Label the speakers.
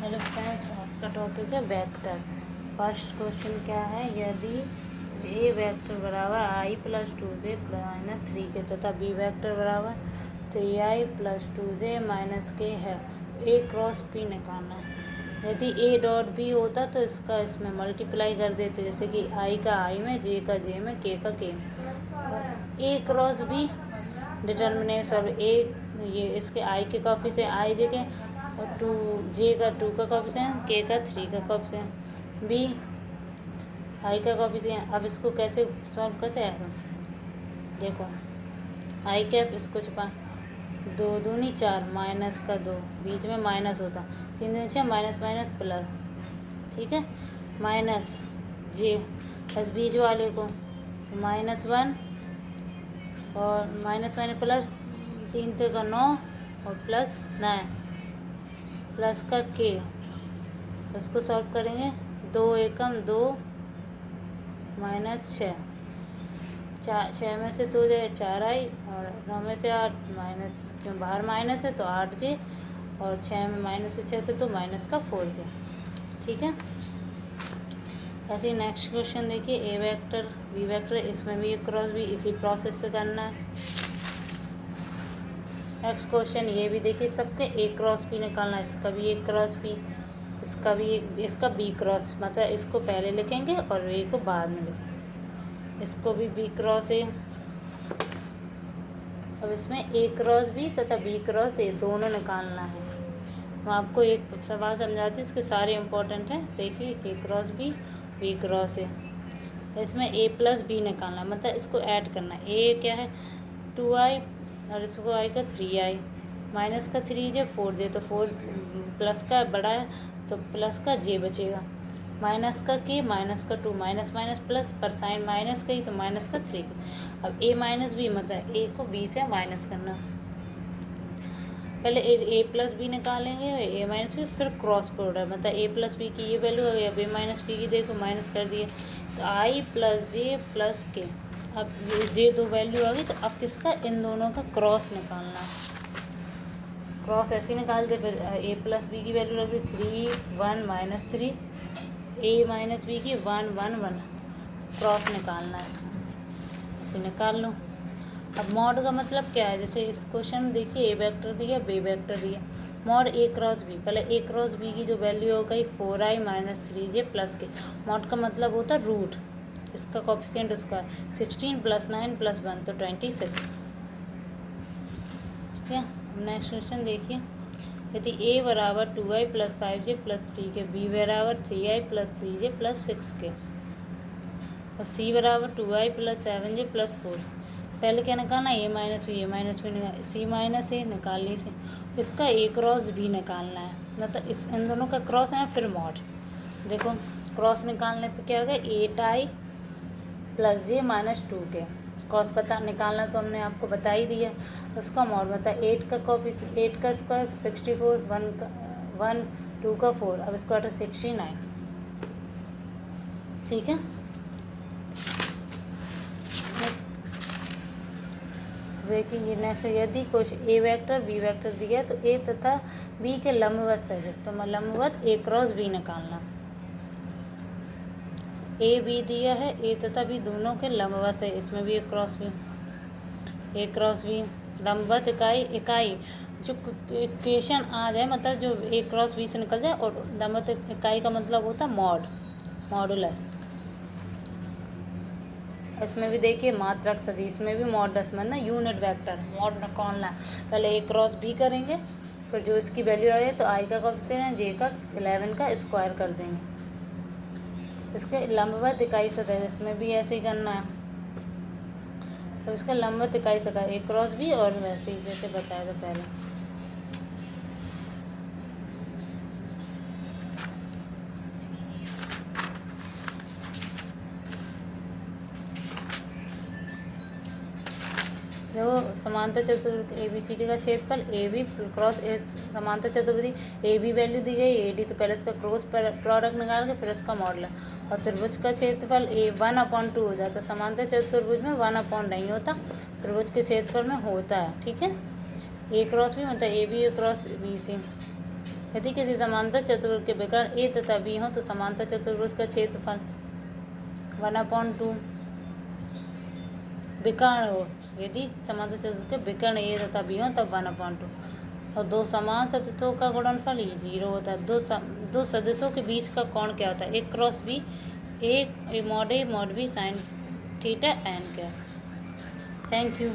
Speaker 1: Hello friends, आज का topic है वेक्टर। फर्स्ट क्वेश्चन क्या है, यदि ए वेक्टर बराबर आई प्लस 2j माइनस 3k तथा बी वेक्टर बराबर 3i plus 2j minus k है तो ए क्रॉस पी निकालना है। यदि ए डॉट बी होता तो इसका इसमें मल्टीप्लाई कर देते, जैसे कि आई का आई में, जे का जे में, के का के में। ए क्रॉस बी डिटर्मिनेंट्स ऑफ ए, ये इसके आई के कॉपी से आई जे के, और 2 जे का 2 का कॉफिशिएंट, के का 3 का कॉफिशिएंट, बी आई का कॉफिशिएंट। अब इसको कैसे सॉल्व करते हैं, देखो आई कैप इसको छुपा, 2 दूनी 4 माइनस का 2, बीच में माइनस होता, 3 दूनी 6 माइनस माइनस प्लस, ठीक है, माइनस जे बस बीच वाले को -1 और माइनस माइनस प्लस 3 का 9 और प्लस 9 प्लस का के। उसको सॉल्व करेंगे, 2 एकम 2 माइनस 6, 6 में से 2 जाए 4 आई, और 9 में से 8 माइनस, क्यों बाहर माइनस है तो 8 जे, और 6 में माइनस से 6 से तो माइनस का 4 के, ठीक है। ऐसे ही नेक्स्ट क्वेश्चन देखिए, ए वेक्टर बी वेक्टर, इसमें भी क्रॉस भी इसी प्रोसेस से करना है। नेक्स्ट क्वेश्चन ये भी देखिए, सबके ए क्रॉस बी निकालना है, इसका भी ए क्रॉस बी, इसका भी इसका बी क्रॉस, मतलब इसको पहले लिखेंगे और ए को बाद में लिखेंगे। इसको भी बी क्रॉस ए, अब इसमें ए क्रॉस बी तथा बी क्रॉस ए दोनों निकालना है। मैं आपको एक सवाल समझाती हूँ, इसके सारे इम्पोर्टेंट हैं। देखिए, ए क्रॉस बी क्रॉस ए, इसमें ए प्लस बी निकालना, मतलब इसको ऐड करना है। ए क्या है 2i और इसको आई का 3i, माइनस का 3j 4j, तो 4 प्लस का बड़ा है तो प्लस का j बचेगा, माइनस का k माइनस का 2, माइनस माइनस प्लस, पर साइन माइनस का ही तो माइनस का 3। अब a माइनस बी, मतलब a को b से माइनस करना। पहले a प्लस बी निकालेंगे, a माइनस बी, फिर क्रॉस प्रोडक्ट, मतलब a प्लस बी की ये वैल्यू है, अब a माइनस बी की देखो माइनस कर दिए तो i प्लस जे प्लस के। अब ये दो वैल्यू आ गई, तो अब किसका, इन दोनों का क्रॉस निकालना है। क्रॉस ऐसे निकालते, फिर a प्लस बी की वैल्यू रख दी 3 1 माइनस 3, a माइनस बी की 1 1 1, क्रॉस निकालना है इसका, इसे निकाल लो। अब मॉड का मतलब क्या है, जैसे इस क्वेश्चन देखिए, ए वेक्टर दिया बी वेक्टर दिया, मॉड ए क्रॉस बी, पहले ए क्रॉस बी की जो वैल्यू हो गई 4i माइनस 3j प्लस के। मॉड का मतलब होता है रूट, इसका कोफिशिएंट स्क्वायर, 16 प्लस 9 प्लस 1 तो 26, ठीक है। नेक्स्ट क्वेश्चन देखिए, यदि a बराबर 2i plus 5j plus 3k, b बराबर 3i plus 3j plus 6k, और c बराबर 2i प्लस 7j प्लस 4। पहले क्या निकालना, a माइनस बी निकाल, c माइनस ए निकाल ली सी, इसका a क्रॉस b निकालना है, मतलब इस इन दोनों का क्रॉस है, फिर मॉड। देखो क्रॉस निकालने पे क्या होगा, 8i plus j minus 2k, cross पता निकालना तो हमने आपको बता ही दिया। उसका मॉड बता, 8 का कॉपी, 8 का स्क्वायर 64, 1 का 1, 2 का 4, अब स्क्वायर 69, ठीक है। देखिए ये नेक्स्ट, यदि कुछ ए वेक्टर बी वेक्टर दिया तो ए तथा बी के लंबवत सदिश, तो लंबवत ए क्रॉस बी निकालना। ए बी दिया है, ए तथा बी दोनों के लंबवत है, इसमें भी एक क्रॉस बी, ए क्रॉस बी लंबवत इकाई जो इक्वेशन आ जाए, मतलब जो ए क्रॉस बी से निकल जाए, और लंबवत इकाई का मतलब होता है मॉड, मॉडुलस। इसमें भी देखिए मात्रक सदिश में भी मॉडस मतलब यूनिट वेक्टर मॉड निकालना है। पहले ए क्रॉस बी करेंगे, फिर जो इसकी वैल्यू आ जाए तो आई का कोफिशिएंट जे का 11 का स्क्वायर कर देंगे। इसके लंबवत इकाई सतह, इसमें भी ऐसे ही करना है। तो इसका लंबवत इकाई सतह ए क्रॉस बी, और वैसे ही जैसे बताया था पहले। देखो समांतर चतुर्भुज ए बी सी डी का क्षेत्रफल ए बी क्रॉस ए, समांतर चतुर्भुज ए बी वैल्यू दी गई ए डी, तो पहले इसका क्रॉस प्रोडक्ट निकाल के फिर इसका मॉडल, और त्रिभुज का क्षेत्रफल ए 1/2 हो जाता है। समांतर चतुर्भुज में 1/, नहीं होता, त्रिभुज के क्षेत्रफल में होता है, ठीक है। ए क्रॉस बी मतलब A B cross B C, यदि किसी समांतर चतुर्भुज के विकर्ण ए तथा बी हो तो समांतर चतुर्भुज का क्षेत्रफल 1/2 विकर्ण हो। यदि समांतर चतुर्भुज के विकर्ण ए तथा बी हो तब 1/2। और दो समान सदिशों का गुणनफल ये 0 होता है। दो सदिशों के बीच का कोण क्या होता है? A cross B, A mod A mod B sin theta n क्या। Thank you.